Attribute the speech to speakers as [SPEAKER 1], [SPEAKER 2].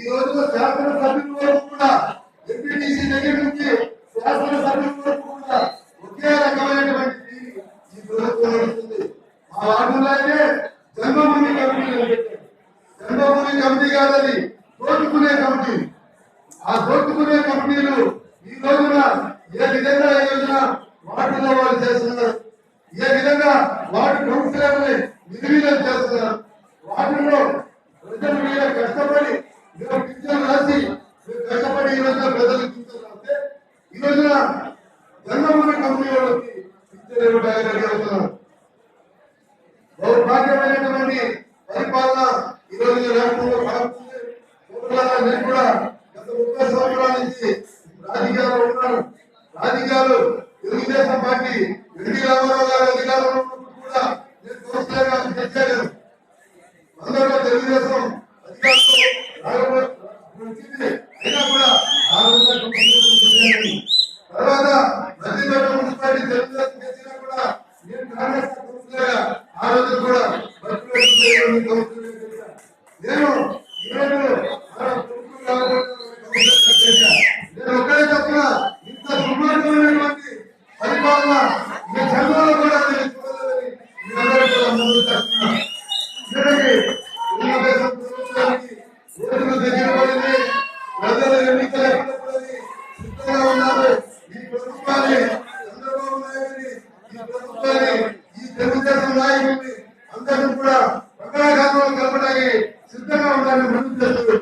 [SPEAKER 1] ఈ రోజున శాసనసభ్యుల వరకు కూడా ఎంపీటీసీ దగ్గర నుంచి శాసనసభ్యుల వరకు కూడా ఒకే రకమైనటువంటి ఈ ప్రభుత్వం నడుస్తుంది. ఆ వార్డులోనే జన్మభూమి కమిటీ జన్మభూమి కమిటీ కాదని దోచుకునే కమిటీ. ఆ దోచుకునే కమిటీలు ఈ రోజున ఏ విధంగా ఈ రోజున వార్డులో వాళ్ళు చేస్తున్నారు, ఏ విధంగా వార్డు కౌన్సిలర్ని నిర్వీర్యం చేస్తున్నారు. వార్డులో ప్రజల మీద కష్టపడి మీరు పింఛన్ రాసి మీరు కష్టపడి ఈ రోజున ప్రజలకు పింఛన్ రాస్తే ఈ రోజున జన్మభూమి కంపెనీ వాళ్ళకి పింఛన్ ఇవ్వడానికి రెడీ అవుతున్నారు. దౌర్భాగ్యమైనటువంటి పరిపాలన ఈ రోజున రాష్ట్రంలో సాగుతుంది. నేను కూడా గత 30 సంవత్సరాల నుంచి రాజకీయాల్లో ఉన్నాను. రాజకీయాలు తెలుగుదేశం పార్టీ ఎన్టీ రామారావు గారి అధికారంలో కూడా నేను కౌన్సిలర్గా తెచ్చాను. అందరూ తెలుగుదేశం అధికారులు అయినా కూడా తర్వాత మధ్యపేట మున్సిపాలిటీ తెలుగుదేశం తెచ్చినా కూడా నేను కాంగ్రెస్ కౌన్సిలర్గా ఆ రోజు కూడా నేను నేను ఒక్కడే తప్పున ఇంత దుర్మార్గమైనటువంటి పరిపాలన మీ చంద్రబాబు కూడా నేను చూడలేదని మీరందరూ కూడా ముందుకు చేస్తున్నారు. తెలుగుదేశం ప్రభుత్వానికి ఓటుకు దగ్గర పడింది, ప్రజలు ఎన్నికలు ఎక్కడపడని సిద్ధంగా ఉన్నారు. ఈ ప్రభుత్వాన్ని చంద్రబాబు నాయుడిని ఈ ప్రభుత్వాన్ని ఈ తెలుగుదేశం నాయకుడిని అందరూ కూడా ప్రజాఘాతంలో కలపడానికి సిద్ధంగా ఉండాలని ముందుకు చేస్తూ